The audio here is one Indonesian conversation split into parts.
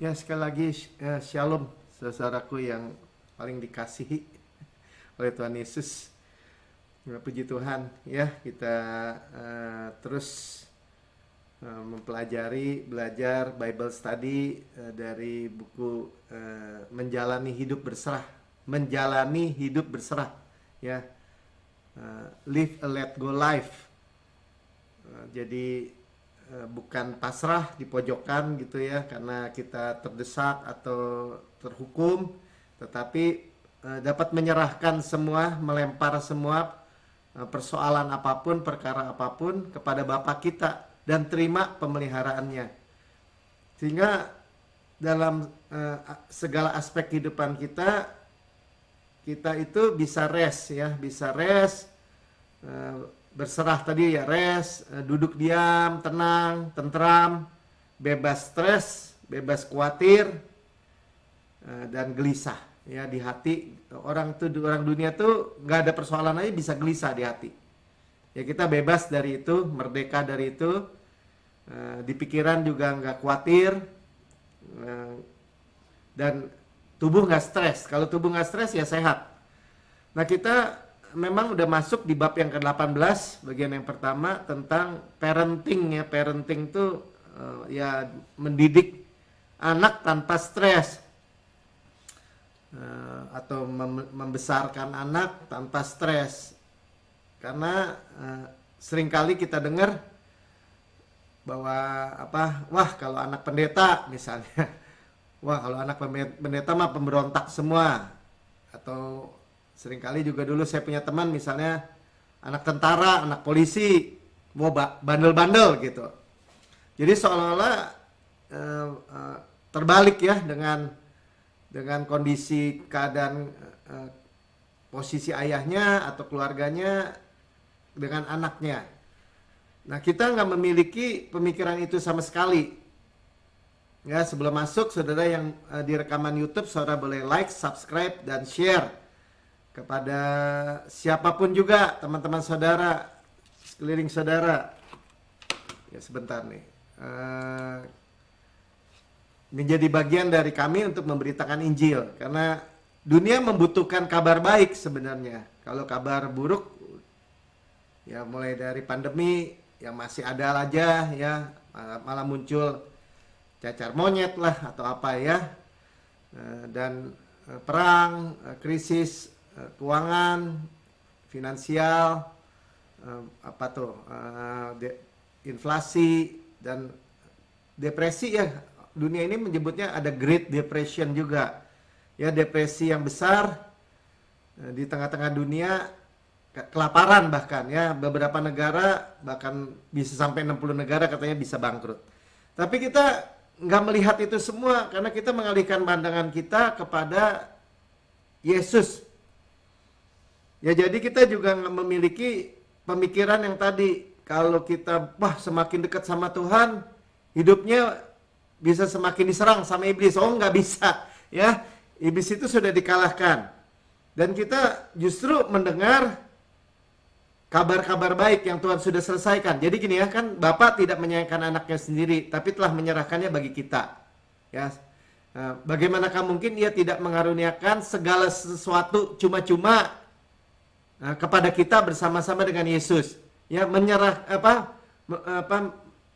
Ya, sekali lagi shalom saudaraku yang paling dikasihi oleh Tuhan Yesus. Ya, puji Tuhan ya, kita terus mempelajari, belajar Bible study dari buku Menjalani Hidup Berserah. Menjalani Hidup Berserah ya. Live a Let Go Life. Jadi bukan pasrah di pojokan gitu ya karena kita terdesak atau terhukum, tetapi dapat menyerahkan semua, melempar semua persoalan apapun, perkara apapun kepada Bapa kita dan terima pemeliharaannya. Sehingga dalam segala aspek kehidupan kita itu bisa rest ya, bisa rest, berserah tadi ya, rest, duduk diam, tenang, tentram, bebas stres, bebas khawatir, dan gelisah ya di hati. Orang dunia tuh nggak ada persoalan aja bisa gelisah di hati. Ya kita bebas dari itu, merdeka dari itu, di pikiran juga nggak khawatir, dan tubuh nggak stres. Kalau tubuh nggak stres ya sehat. Nah kita memang udah masuk di bab yang ke-18, bagian yang pertama tentang parenting ya. Parenting itu ya mendidik anak tanpa stres, atau membesarkan anak tanpa stres. Karena seringkali kita dengar bahwa wah kalau anak pendeta misalnya, wah kalau anak pendeta mah pemberontak semua. Atau seringkali juga dulu saya punya teman misalnya anak tentara, anak polisi, mau bandel-bandel gitu. Jadi seolah-olah terbalik ya dengan kondisi keadaan posisi ayahnya atau keluarganya dengan anaknya. Nah kita nggak memiliki pemikiran itu sama sekali. Ya sebelum masuk saudara yang di rekaman YouTube, saudara boleh like, subscribe, dan share kepada siapapun juga, teman-teman saudara, sekeliling saudara. Ya sebentar nih. Menjadi bagian dari kami untuk memberitakan Injil. Karena dunia membutuhkan kabar baik sebenarnya. Kalau kabar buruk, ya mulai dari pandemi yang masih ada aja ya, malah muncul cacar monyet lah atau apa ya. Dan perang, krisis keuangan, finansial, inflasi dan depresi ya. Dunia ini menyebutnya ada Great Depression juga. Ya depresi yang besar di tengah-tengah dunia, kelaparan bahkan ya. Beberapa negara bahkan bisa sampai 60 negara katanya bisa bangkrut. Tapi kita nggak melihat itu semua karena kita mengalihkan pandangan kita kepada Yesus. Ya jadi kita juga memiliki pemikiran yang tadi, kalau kita semakin dekat sama Tuhan, hidupnya bisa semakin diserang sama iblis. Oh nggak bisa ya, iblis itu sudah dikalahkan. Dan kita justru mendengar kabar-kabar baik yang Tuhan sudah selesaikan. Jadi gini ya, kan Bapak tidak menyayangkan anaknya sendiri, tapi telah menyerahkannya bagi kita. Ya, bagaimanakah mungkin Ia tidak mengaruniakan segala sesuatu cuma-cuma kepada kita bersama-sama dengan Yesus, ya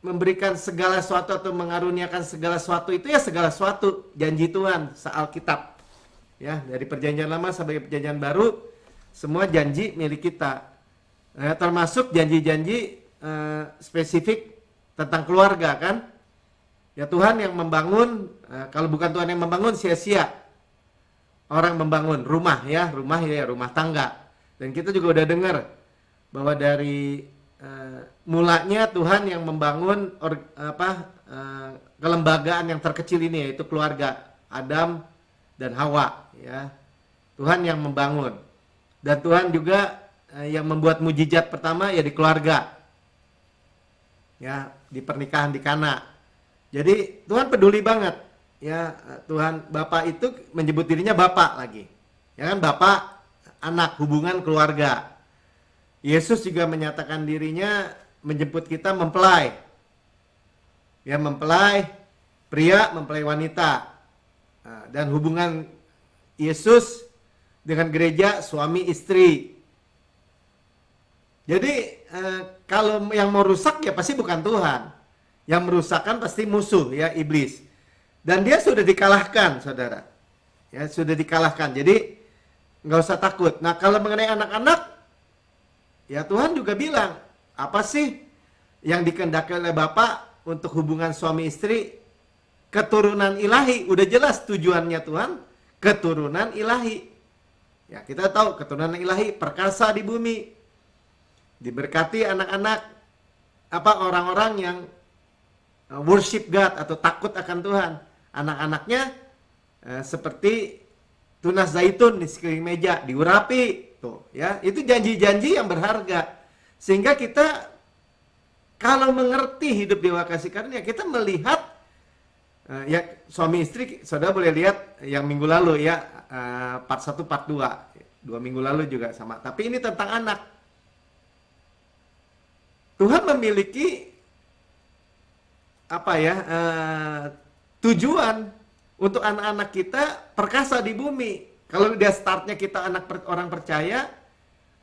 memberikan segala sesuatu atau mengaruniakan segala sesuatu itu ya segala sesuatu janji Tuhan se-Alkitab, ya dari perjanjian lama sampai perjanjian baru semua janji milik kita, termasuk janji-janji spesifik tentang keluarga kan, ya Tuhan yang membangun, kalau bukan Tuhan yang membangun sia-sia orang membangun rumah rumah tangga. Dan kita juga udah dengar bahwa dari mulanya Tuhan yang membangun kelembagaan yang terkecil ini, yaitu keluarga Adam dan Hawa ya. Tuhan yang membangun. Dan Tuhan juga yang membuat mujizat pertama ya di keluarga. Ya, di pernikahan di Kana. Jadi Tuhan peduli banget ya. Tuhan Bapa itu menyebut dirinya Bapa lagi. Ya kan, Bapa anak, hubungan keluarga. Yesus juga menyatakan dirinya menjemput kita mempelai. Ya, mempelai pria mempelai wanita. Dan hubungan Yesus dengan gereja suami istri. Jadi kalau yang mau rusak ya pasti bukan Tuhan. Yang merusakkan pasti musuh ya, iblis. Dan dia sudah dikalahkan, saudara. Ya, sudah dikalahkan. Jadi nggak usah takut. Nah, kalau mengenai anak-anak, ya Tuhan juga bilang, apa sih yang dikehendaki oleh Bapa untuk hubungan suami istri? Keturunan ilahi. Udah jelas tujuannya Tuhan, keturunan ilahi. Ya, kita tahu keturunan ilahi perkasa di bumi. Diberkati anak-anak, orang-orang yang worship God atau takut akan Tuhan. Anak-anaknya seperti tunas zaitun di sekeliling meja, diurapi, tuh ya. Itu janji-janji yang berharga. Sehingga kita kalau mengerti hidup dewa kasih karunia, kita melihat ya suami istri, saudara boleh lihat yang minggu lalu ya, part 1 part 2. 2 minggu lalu juga sama. Tapi ini tentang anak. Tuhan memiliki tujuan untuk anak-anak kita perkasa di bumi. Kalau dia startnya kita orang percaya,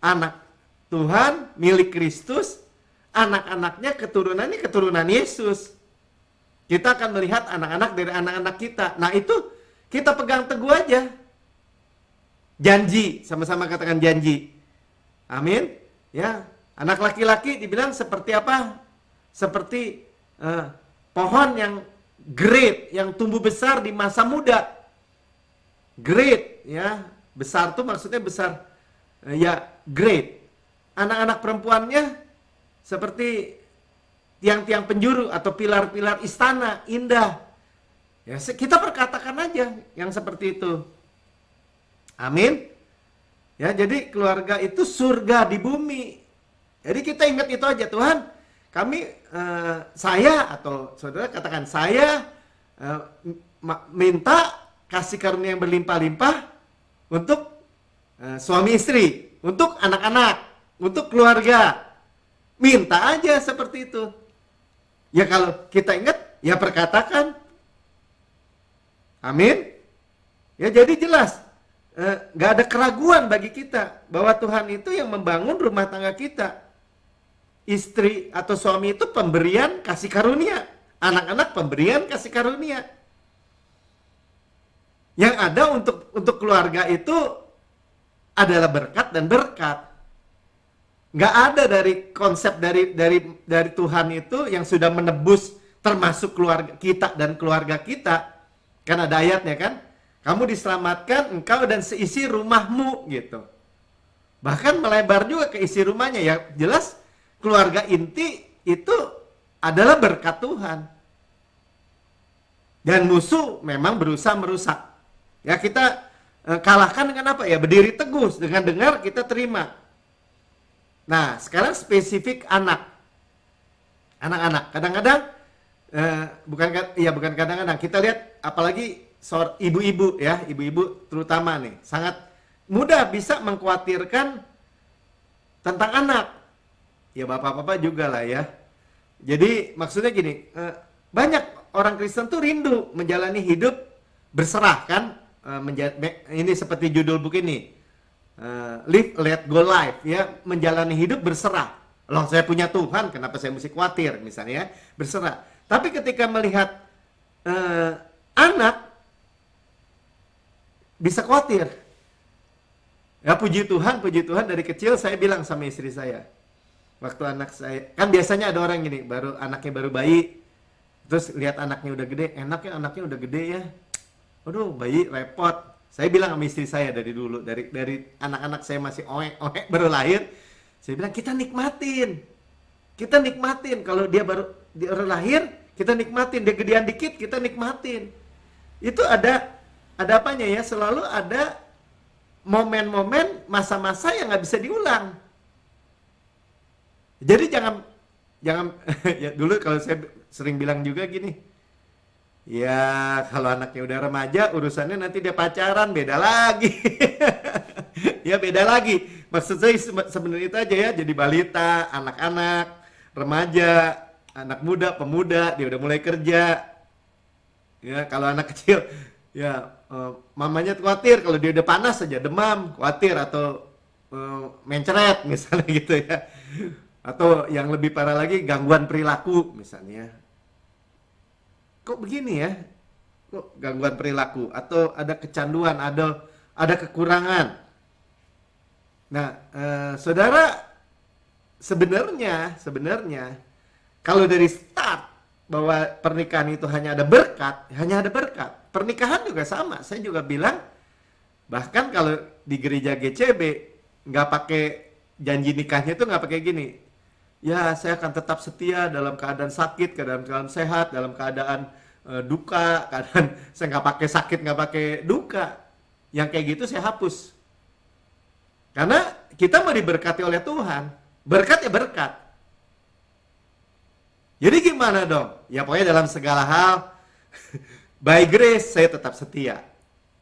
anak Tuhan, milik Kristus, anak-anaknya keturunannya keturunan Yesus. Kita akan melihat anak-anak dari anak-anak kita. Nah itu kita pegang teguh aja. Janji, sama-sama katakan janji. Amin. Ya, anak laki-laki dibilang seperti apa? Seperti pohon yang great, yang tumbuh besar di masa muda. Great, ya. Besar tuh maksudnya besar. Ya, great. Anak-anak perempuannya seperti tiang-tiang penjuru atau pilar-pilar istana, indah. Ya, kita perkatakan aja yang seperti itu. Amin. Ya, jadi keluarga itu surga di bumi. Jadi kita ingat itu aja, Tuhan. Kami, saya atau saudara katakan saya minta kasih karunia yang berlimpah-limpah untuk suami istri, untuk anak-anak, untuk keluarga. Minta aja seperti itu. Ya kalau kita ingat, ya perkatakan. Amin. Ya jadi jelas, nggak ada keraguan bagi kita bahwa Tuhan itu yang membangun rumah tangga kita. Istri atau suami itu pemberian kasih karunia. Anak-anak pemberian kasih karunia. Yang ada untuk keluarga itu adalah berkat dan berkat. Nggak ada dari konsep dari Tuhan itu yang sudah menebus termasuk keluarga kita dan keluarga kita. Kan ada ayatnya kan? Kamu diselamatkan engkau dan seisi rumahmu gitu. Bahkan melebar juga ke isi rumahnya ya. Jelas keluarga inti itu adalah berkat Tuhan. Dan musuh memang berusaha merusak. Ya kita kalahkan dengan apa? Ya berdiri teguh, dengan dengar kita terima. Nah sekarang spesifik anak. Anak-anak. Kadang-kadang, bukan kadang-kadang. Kita lihat apalagi ibu-ibu ya. Ibu-ibu terutama nih. Sangat mudah bisa mengkhawatirkan tentang anak. Ya bapak-bapak juga lah ya. Jadi maksudnya gini, banyak orang Kristen tuh rindu menjalani hidup berserah kan. Ini seperti judul buku ini, Live Let Go Life ya, menjalani hidup berserah. Loh saya punya Tuhan, kenapa saya mesti khawatir misalnya ya, berserah. Tapi ketika melihat anak bisa khawatir. Ya puji Tuhan dari kecil saya bilang sama istri saya. Waktu anak saya, kan biasanya ada orang gini, anaknya baru bayi, terus lihat anaknya udah gede, anaknya udah gede ya. Aduh, bayi repot. Saya bilang sama istri saya dari dulu, dari anak-anak saya masih oek baru lahir, saya bilang kita nikmatin kalau dia baru lahir, kita nikmatin, dia gedean dikit kita nikmatin. Itu ada apanya ya, selalu ada momen-momen masa-masa yang nggak bisa diulang. Jadi jangan ya dulu kalau saya sering bilang juga gini. Ya kalau anaknya udah remaja urusannya nanti dia pacaran beda lagi. Ya beda lagi. Maksud saya sebenarnya itu aja ya, jadi balita, anak-anak, remaja, anak muda, pemuda, dia udah mulai kerja. Ya, kalau anak kecil, ya mamanya khawatir kalau dia udah panas saja, demam, khawatir atau mencret misalnya gitu ya. Atau yang lebih parah lagi gangguan perilaku misalnya. Kok begini ya? Kok gangguan perilaku atau ada kecanduan, ada kekurangan. Nah, saudara, sebenarnya kalau dari start bahwa pernikahan itu hanya ada berkat, hanya ada berkat. Pernikahan juga sama. Saya juga bilang, bahkan kalau di gereja GCB nggak pakai janji nikahnya itu nggak pakai gini. Ya, saya akan tetap setia dalam keadaan sakit, keadaan sehat, dalam keadaan duka, keadaan saya nggak pakai sakit, nggak pakai duka. Yang kayak gitu saya hapus. Karena kita mau diberkati oleh Tuhan. Berkat ya berkat. Jadi gimana dong? Ya pokoknya dalam segala hal, by grace saya tetap setia.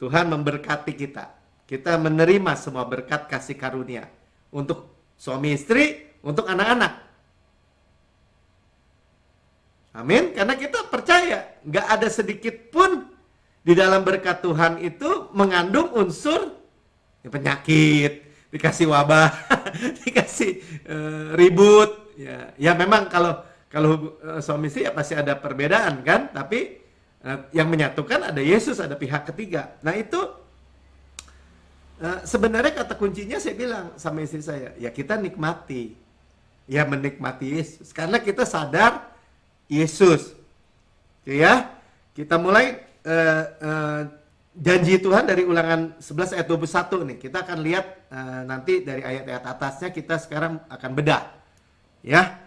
Tuhan memberkati kita. Kita menerima semua berkat kasih karunia. Untuk suami istri, untuk anak-anak. Amin. Karena kita percaya, nggak ada sedikit pun di dalam berkat Tuhan itu mengandung unsur penyakit, dikasih wabah, dikasih ribut. Ya memang kalau suami istri ya pasti ada perbedaan kan, tapi yang menyatukan ada Yesus, ada pihak ketiga. Nah itu sebenarnya kata kuncinya saya bilang sama istri saya, ya kita nikmati, ya menikmati Yesus, karena kita sadar Yesus, ya kita mulai janji Tuhan dari Ulangan 11 ayat 21 nih. Kita akan lihat nanti dari ayat-ayat atasnya, kita sekarang akan bedah. Ya,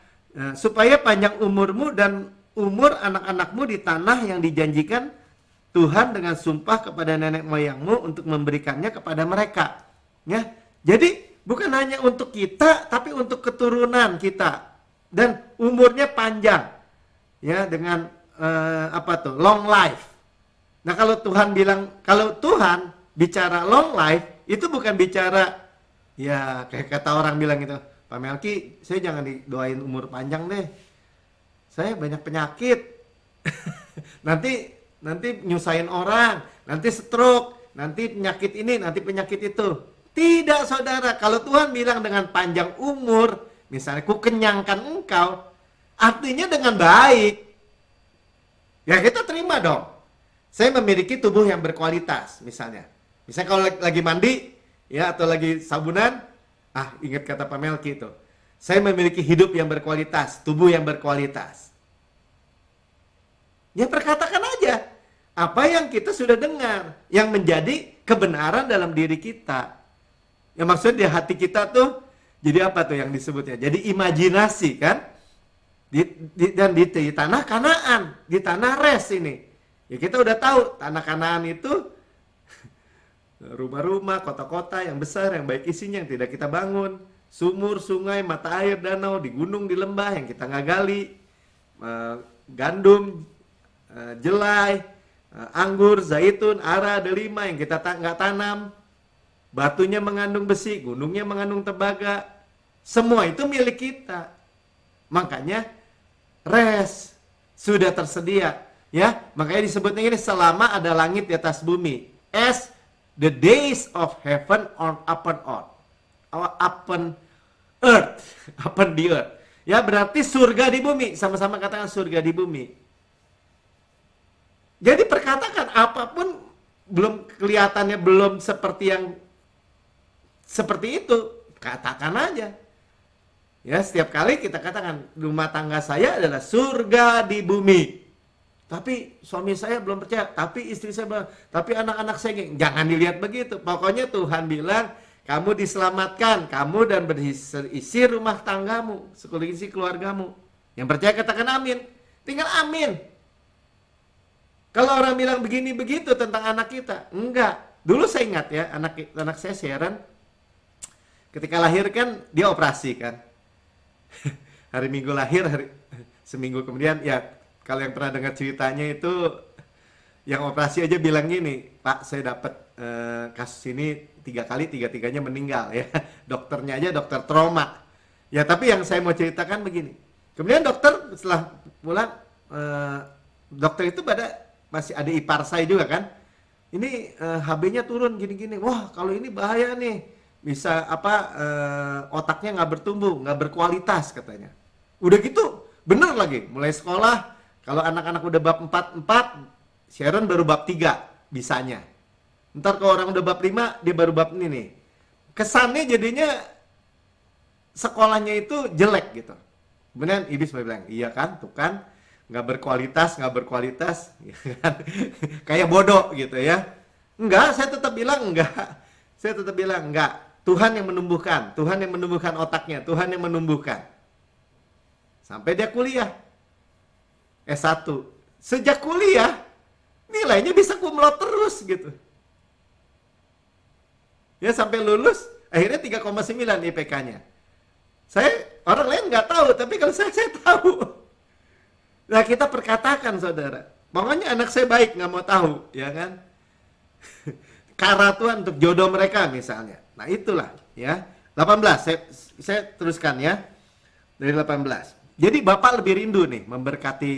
supaya panjang umurmu dan umur anak-anakmu di tanah yang dijanjikan Tuhan dengan sumpah kepada nenek moyangmu untuk memberikannya kepada mereka. Ya, jadi bukan hanya untuk kita, tapi untuk keturunan kita, dan umurnya panjang. Ya, dengan long life. Nah, kalau Tuhan bicara long life, itu bukan bicara ya kayak kata orang bilang gitu, Pak Melki, saya jangan didoain umur panjang deh. Saya banyak penyakit. nanti nyusahin orang, nanti stroke, nanti penyakit ini, nanti penyakit itu. Tidak, saudara. Kalau Tuhan bilang dengan panjang umur, misalnya ku kenyangkan engkau, artinya dengan baik. Ya kita terima dong. Saya memiliki tubuh yang berkualitas misalnya. Misalnya kalau lagi mandi ya atau lagi sabunan, ingat kata Pak Melki itu. Saya memiliki hidup yang berkualitas, tubuh yang berkualitas. Ya perkatakan aja apa yang kita sudah dengar, yang menjadi kebenaran dalam diri kita. Ya maksudnya di hati kita tuh jadi apa tuh yang disebutnya? Jadi imajinasi kan? Dan di tanah Kanaan, di tanah Res ini. Ya kita udah tahu tanah Kanaan itu rumah-rumah, kota-kota yang besar, yang baik isinya, yang tidak kita bangun. Sumur, sungai, mata air, danau, di gunung, di lembah yang kita nggak gali. Gandum, jelai, anggur, zaitun, ara, delima yang kita nggak tanam. Batunya mengandung besi, gunungnya mengandung tembaga. Semua itu milik kita. Makanya Res sudah tersedia, ya. Makanya disebutnya ini selama ada langit di atas bumi. As the days of heaven upon earth, upon the earth. Ya berarti surga di bumi, sama-sama katakan surga di bumi. Jadi perkatakan apapun belum kelihatannya belum seperti itu, katakan aja. Ya, setiap kali kita katakan rumah tangga saya adalah surga di bumi. Tapi suami saya belum percaya, tapi istri saya belum, tapi anak-anak saya jangan dilihat begitu. Pokoknya Tuhan bilang, kamu diselamatkan, kamu dan berisi rumah tanggamu, sekelilingsi keluargamu. Yang percaya katakan amin. Tinggal amin. Kalau orang bilang begini begitu tentang anak kita, enggak. Dulu saya ingat ya, anak saya Sharon, ketika lahir kan dia operasi kan. Hari Minggu lahir, seminggu kemudian ya kalau yang pernah dengar ceritanya itu yang operasi aja bilang gini, Pak saya dapat kasus ini 3 kali, 3-3-nya meninggal ya. Dokternya aja dokter trauma. Ya tapi yang saya mau ceritakan begini. Kemudian dokter setelah pulang, dokter itu pada masih ada ipar saya juga kan. Ini HB-nya turun gini-gini. Wah, kalau ini bahaya nih. Bisa otaknya nggak bertumbuh, nggak berkualitas katanya. Udah gitu, bener lagi. Mulai sekolah, kalau anak-anak udah bab 4, Sharon baru bab 3 bisanya. Ntar kalau orang udah bab 5, dia baru bab ini nih. Kesannya jadinya sekolahnya itu jelek gitu. Kemudian iblis bilang, iya kan, tuh kan, nggak berkualitas, ya kan? Kayak bodoh gitu ya. Enggak, saya tetap bilang enggak. Saya tetap bilang enggak. Tuhan yang menumbuhkan otaknya, Tuhan yang menumbuhkan. Sampai dia kuliah. S1. Sejak kuliah, nilainya bisa kumlot terus gitu. Ya sampai lulus, akhirnya 3,9 IPK-nya. Orang lain nggak tahu, tapi kalau saya tahu. Nah, kita perkatakan, saudara. Pokoknya anak saya baik, nggak mau tahu, ya kan? Kara Tuhan untuk jodoh mereka misalnya. Nah, itulah, ya. 18, saya teruskan ya. Dari 18. Jadi Bapak lebih rindu nih memberkati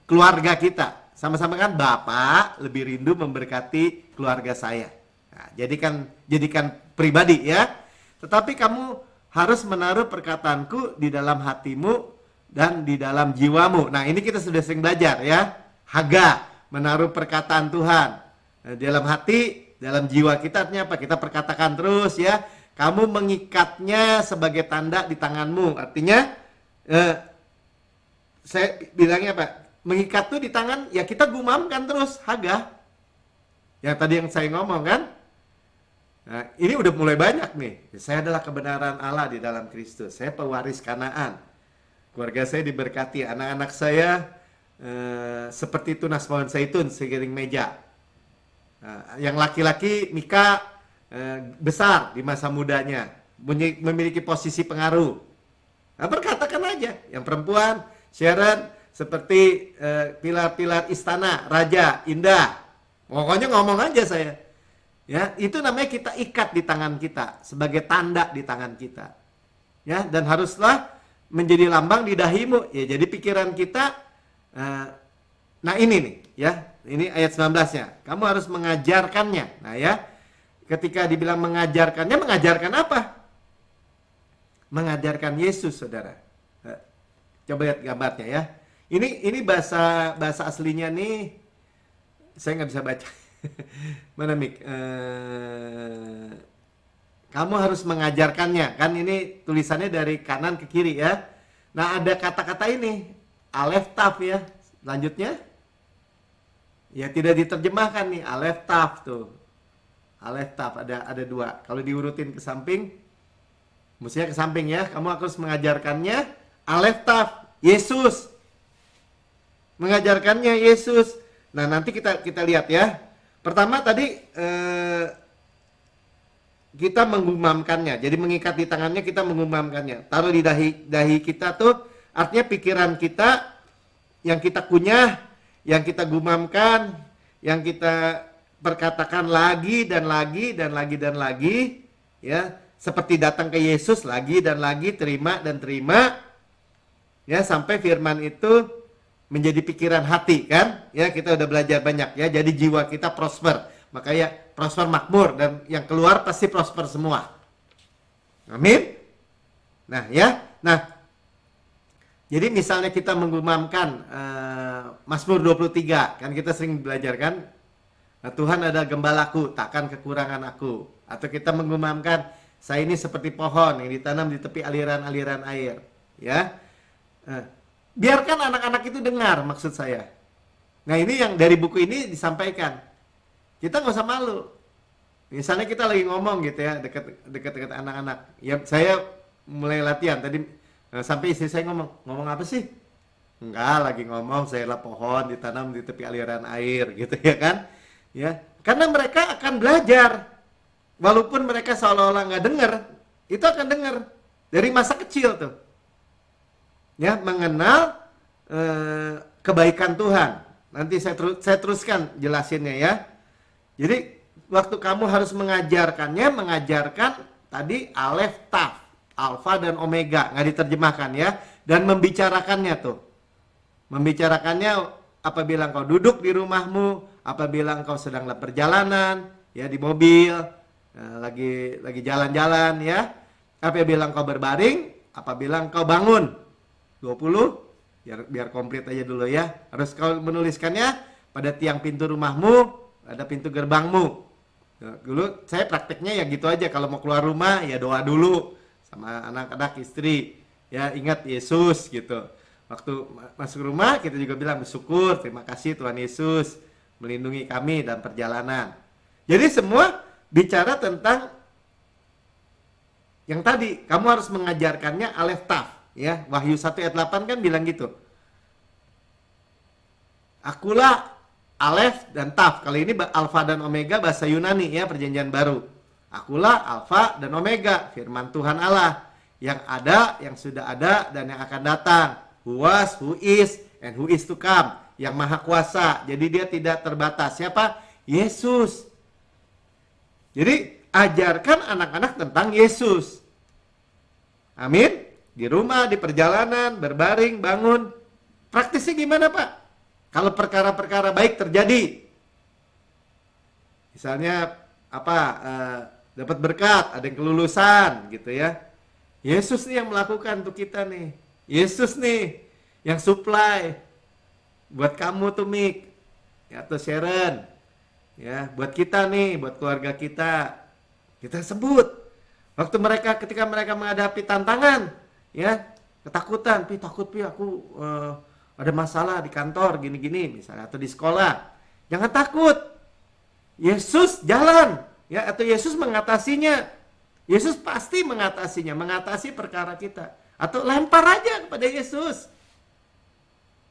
keluarga kita. Sama-sama kan Bapak lebih rindu memberkati keluarga saya. Nah, jadikan pribadi ya. Tetapi kamu harus menaruh perkataanku di dalam hatimu dan di dalam jiwamu. Nah, ini kita sudah sering belajar ya. Haga, menaruh perkataan Tuhan. Nah, di dalam hati, dalam jiwa kita artinya apa? Kita perkatakan terus ya. Kamu mengikatnya sebagai tanda di tanganmu. Artinya saya bilangnya apa? Mengikat tuh di tangan, ya kita gumamkan terus, haga. Yang tadi yang saya ngomong kan? Nah, ini udah mulai banyak nih. Saya adalah kebenaran Allah di dalam Kristus. Saya pewaris Kanaan. Keluarga saya diberkati. Anak-anak saya seperti tunas pohon zaitun seiring meja. Nah, yang laki-laki Mika besar di masa mudanya, memiliki posisi pengaruh. Nah, berkatakan aja. Yang perempuan, Sharon, seperti pilar-pilar istana, raja, indah. Pokoknya ngomong aja saya. Ya, itu namanya kita ikat di tangan kita sebagai tanda di tangan kita. Ya, dan haruslah menjadi lambang di dahimu. Ya, jadi pikiran kita nah ini nih, ya. Ini ayat 19-nya. Kamu harus mengajarkannya. Nah, ya. Ketika dibilang mengajarkannya, mengajarkan apa? Mengajarkan Yesus, Saudara. Coba lihat gambarnya ya. Ini bahasa aslinya nih saya nggak bisa baca. Mana Mik? Kamu harus mengajarkannya. Kan ini tulisannya dari kanan ke kiri ya. Nah, ada kata-kata ini. Alef Taf ya. Lanjutnya. Ya tidak diterjemahkan nih. Alef Taf tuh. Alef Taf ada dua. Kalau diurutin ke samping, mestinya ke samping ya. Kamu harus mengajarkannya. Alef Taf. Yesus. Mengajarkannya Yesus. Nah, nanti kita lihat ya. Pertama tadi kita menggumamkannya. Jadi mengikat di tangannya, kita menggumamkannya. Taruh di dahi kita tuh artinya pikiran kita yang kita kunyah, yang kita gumamkan, yang kita perkatakan lagi dan lagi dan lagi dan lagi, ya, seperti datang ke Yesus lagi dan lagi, terima dan terima. Ya, sampai firman itu menjadi pikiran hati kan, ya kita udah belajar banyak ya, jadi jiwa kita prosper, makanya prosper makmur, dan yang keluar pasti prosper semua, amin. Nah ya, jadi misalnya kita menggumamkan Mazmur 23, kan kita sering belajar kan, nah, Tuhan adalah gembalaku, takkan kekurangan aku. Atau kita menggumamkan, saya ini seperti pohon yang ditanam di tepi aliran-aliran air, ya. Biarkan anak-anak itu dengar maksud saya. Nah, ini yang dari buku ini disampaikan. Kita nggak usah malu. Misalnya kita lagi ngomong gitu ya, dekat-dekat anak-anak. Ya, saya mulai latihan tadi sampai istri saya ngomong apa sih? Enggak, lagi ngomong saya lah pohon ditanam di tepi aliran air gitu ya kan? Ya, karena mereka akan belajar. Walaupun mereka seolah-olah nggak dengar, itu akan dengar dari masa kecil tuh. Ya, mengenal kebaikan Tuhan. Nanti saya teruskan jelasinnya ya. Jadi waktu kamu harus mengajarkan tadi Alef Taf, Alfa dan Omega, nggak diterjemahkan ya, dan membicarakannya tuh. Membicarakannya apabila engkau duduk di rumahmu, apabila engkau sedang perjalanan, ya di mobil, lagi jalan-jalan ya, apabila engkau berbaring, apabila engkau bangun. 20, biar komplit aja dulu ya. Harus kau menuliskannya pada tiang pintu rumahmu, ada pintu gerbangmu. Dulu saya prakteknya ya gitu aja, kalau mau keluar rumah ya doa dulu sama anak-anak, istri. Ya ingat Yesus gitu. Waktu masuk rumah kita juga bilang bersyukur, terima kasih Tuhan Yesus melindungi kami dalam perjalanan. Jadi semua bicara tentang yang tadi, kamu harus mengajarkannya alef taf, ya. Wahyu 1 ayat 8 kan bilang gitu. Akulah alef dan taf. Kali ini alfa dan omega bahasa Yunani ya, perjanjian baru. Akulah alfa dan omega, firman Tuhan Allah, yang ada, yang sudah ada, dan yang akan datang. Who was, who is, and who is to come. Yang maha kuasa. Jadi dia tidak terbatas. Siapa? Yesus. Jadi ajarkan anak-anak tentang Yesus. Amin. Di rumah, di perjalanan, berbaring, bangun. Praktisnya gimana Pak? Kalau perkara-perkara baik terjadi. Misalnya dapat berkat, ada yang kelulusan gitu ya. Yesus nih yang melakukan untuk kita nih. Yesus nih yang supply buat kamu tuh Mik, ya, atau Sharon. Ya, buat kita nih, buat keluarga kita. Kita sebut. Ketika mereka menghadapi tantangan, ya, ketakutan, takut aku ada masalah di kantor gini-gini misalnya, atau di sekolah. Jangan takut. Yesus jalan, ya, atau Yesus mengatasinya. Yesus pasti mengatasinya, mengatasi perkara kita. Atau lempar aja kepada Yesus.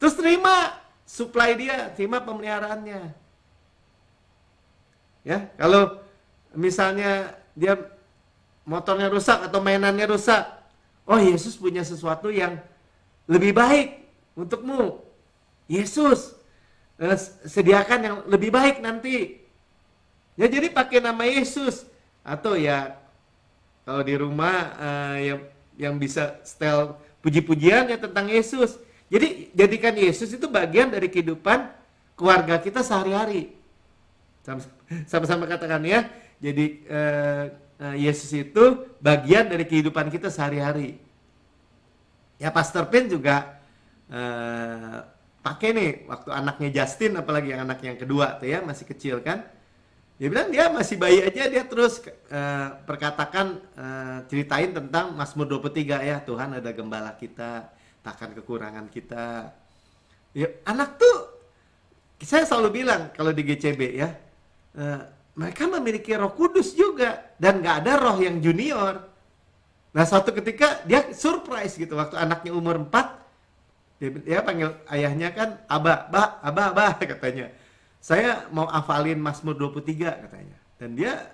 Terus terima supply dia, terima pemeliharaannya. Ya, kalau misalnya dia motornya rusak atau mainannya rusak, oh Yesus punya sesuatu yang lebih baik untukmu. Yesus sediakan yang lebih baik nanti. Ya, jadi pakai nama Yesus. Atau ya kalau di rumah yang bisa setel puji-pujian ya tentang Yesus. Jadi jadikan Yesus itu bagian dari kehidupan keluarga kita sehari-hari. Sama-sama katakan ya. Jadi Yesus itu bagian dari kehidupan kita sehari-hari. Ya, Pastor Pin juga pakai nih waktu anaknya Justin, apalagi yang anak yang kedua tuh ya, masih kecil kan. Dia bilang dia masih bayi aja, dia terus perkatakan, ceritain tentang Mazmur 23 ya, Tuhan ada gembala kita, takkan kekurangan kita. Ya, anak tuh, saya selalu bilang kalau di GCB ya, mereka memiliki Roh Kudus juga, dan gak ada roh yang junior. Nah, suatu ketika dia surprise gitu, waktu anaknya umur 4, dia panggil ayahnya kan, Abah katanya. Saya mau hafalin Mazmur 23 katanya. Dan dia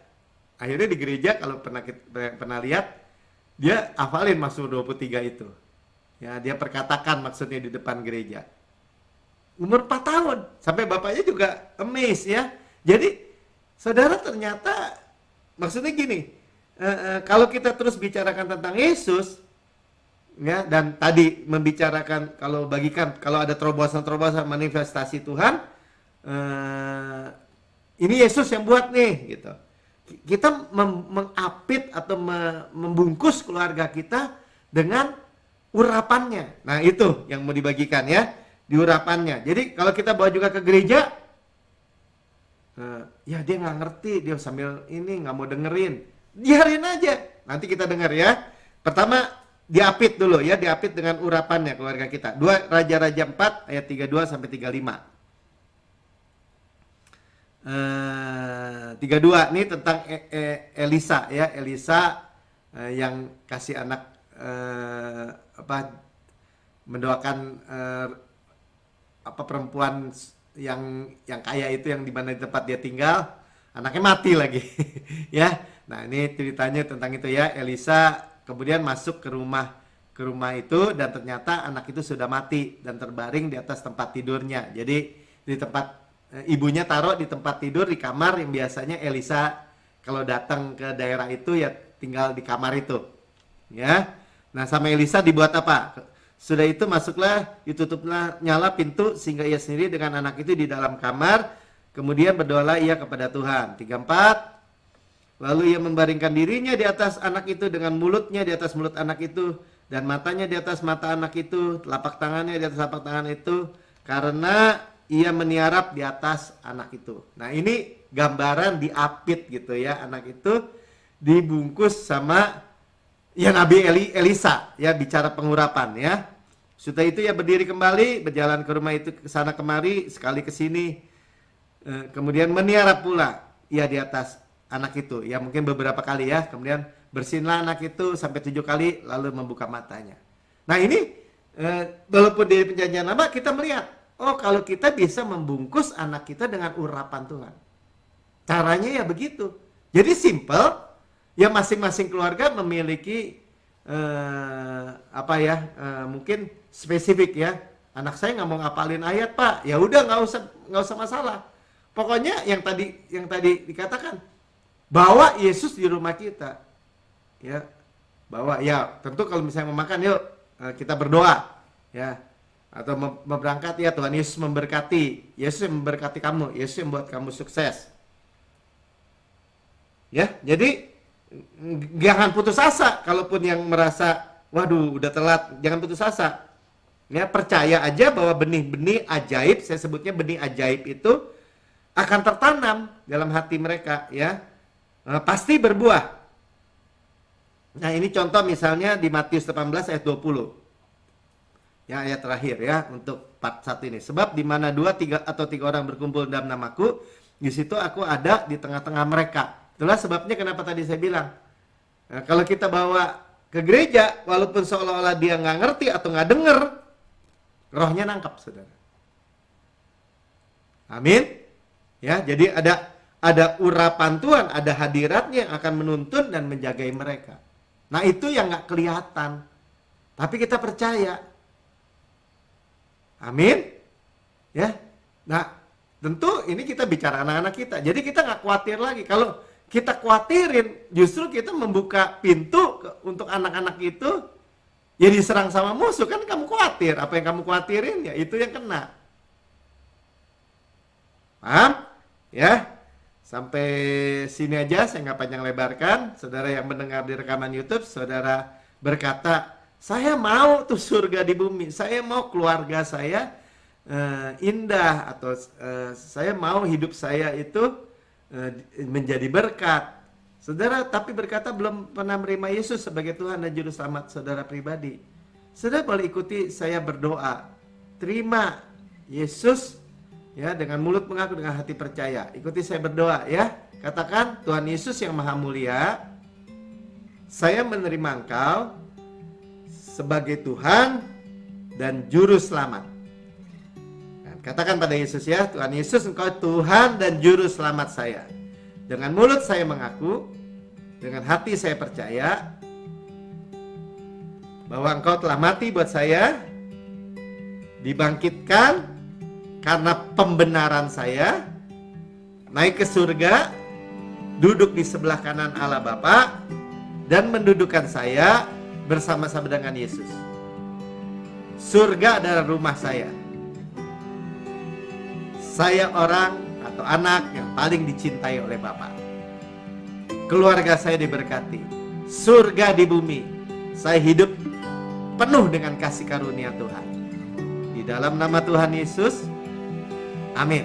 akhirnya di gereja, kalau pernah lihat, dia hafalin Mazmur 23 itu. Ya, dia perkatakan maksudnya di depan gereja. Umur 4 tahun, sampai bapaknya juga amazed ya. Jadi saudara, ternyata maksudnya gini, kalau kita terus bicarakan tentang Yesus, ya, dan tadi membicarakan kalau ada terobosan-terobosan manifestasi Tuhan, ini Yesus yang buat nih, gitu. Kita mengapit atau membungkus keluarga kita dengan urapannya. Nah, itu yang mau dibagikan ya, di urapannya. Jadi kalau kita bawa juga ke gereja, ya dia nggak ngerti, dia sambil ini nggak mau dengerin, biarin aja, nanti kita dengar ya. Pertama diapit dulu ya, diapit dengan urapannya keluarga kita. 2 Raja-Raja 4 ayat 32 sampai 35. 32 ini tentang Elisa ya, Elisa yang kasih anak mendoakan perempuan yang kaya itu, yang di mana di tempat dia tinggal, anaknya mati lagi. Ya. Nah, ini ceritanya tentang itu ya. Elisa kemudian masuk ke rumah itu, dan ternyata anak itu sudah mati dan terbaring di atas tempat tidurnya. Jadi di tempat ibunya taruh di tempat tidur, di kamar yang biasanya Elisa kalau datang ke daerah itu ya tinggal di kamar itu. Ya. Nah, sama Elisa dibuat apa? Sudah itu masuklah, ditutuplah, nyala pintu sehingga ia sendiri dengan anak itu di dalam kamar. Kemudian berdoalah ia kepada Tuhan. 34. Lalu ia membaringkan dirinya di atas anak itu dengan mulutnya di atas mulut anak itu dan matanya di atas mata anak itu, telapak tangannya di atas telapak tangan itu, karena ia meniarap di atas anak itu. Nah, ini gambaran diapit gitu ya, anak itu dibungkus sama ya Nabi Elisa ya, bicara pengurapan ya. Setelah itu ia berdiri kembali, berjalan ke rumah itu ke sana kemari, sekali ke sini, kemudian meniarap pula ia di atas anak itu ya, mungkin beberapa kali ya. Kemudian bersinlah anak itu sampai 7 kali, lalu membuka matanya. Nah, ini walaupun di perjanjian lama kita melihat, oh kalau kita bisa membungkus anak kita dengan urapan Tuhan, caranya ya begitu. Jadi simple ya, masing-masing keluarga memiliki mungkin spesifik ya. Anak saya nggak mau ngapalin ayat, Pak, ya udah, nggak usah masalah. Pokoknya yang tadi dikatakan, bawa Yesus di rumah kita ya, bawa ya. Tentu kalau misalnya mau makan, yuk kita berdoa ya, atau mau berangkat ya, Tuhan Yesus memberkati, Yesus yang memberkati kamu, Yesus yang membuat kamu sukses ya. Jadi jangan putus asa. Kalaupun yang merasa waduh udah telat, jangan putus asa ya. Percaya aja bahwa benih-benih ajaib, saya sebutnya benih ajaib itu akan tertanam dalam hati mereka ya, pasti berbuah. Nah, ini contoh misalnya di Matius 18 ayat 20 ya, ayat terakhir ya untuk part 1 ini. Sebab di mana 2, 3 atau 3 orang berkumpul dalam namaku, di situ aku ada di tengah-tengah mereka. Itulah sebabnya kenapa tadi saya bilang, kalau kita bawa ke gereja, walaupun seolah-olah dia nggak ngerti atau nggak denger, rohnya nangkap, saudara. Amin. Ya, jadi ada urapan Tuhan, ada hadiratnya yang akan menuntun dan menjagai mereka. Nah, itu yang nggak kelihatan, tapi kita percaya. Amin. Ya. Nah, tentu ini kita bicara anak-anak kita. Jadi kita nggak khawatir lagi. Kalau kita khawatirin, justru kita membuka pintu untuk anak-anak itu ya diserang sama musuh. Kan kamu khawatir, apa yang kamu khawatirin ya itu yang kena. Paham? Ya. Sampai sini aja, saya nggak panjang lebarkan. Saudara yang mendengar di rekaman YouTube, saudara berkata, saya mau tuh surga di bumi, saya mau keluarga saya indah, atau saya mau hidup saya itu menjadi berkat. Saudara tapi berkata belum pernah menerima Yesus sebagai Tuhan dan Juru Selamat saudara pribadi. Saudara boleh ikuti saya berdoa, terima Yesus ya, dengan mulut mengaku, dengan hati percaya. Ikuti saya berdoa ya. Katakan, Tuhan Yesus yang Maha Mulia, saya menerima Engkau sebagai Tuhan dan Juru Selamat. Dan katakan pada Yesus ya, Tuhan Yesus, Engkau Tuhan dan Juru Selamat saya. Dengan mulut saya mengaku, dengan hati saya percaya bahwa Engkau telah mati buat saya, dibangkitkan karena pembenaran saya, naik ke surga, duduk di sebelah kanan Allah Bapa, dan mendudukkan saya bersama-sama dengan Yesus. Surga adalah rumah saya. Saya orang atau anak yang paling dicintai oleh Bapa. Keluarga saya diberkati. Surga di bumi. Saya hidup penuh dengan kasih karunia Tuhan. Di dalam nama Tuhan Yesus, amin.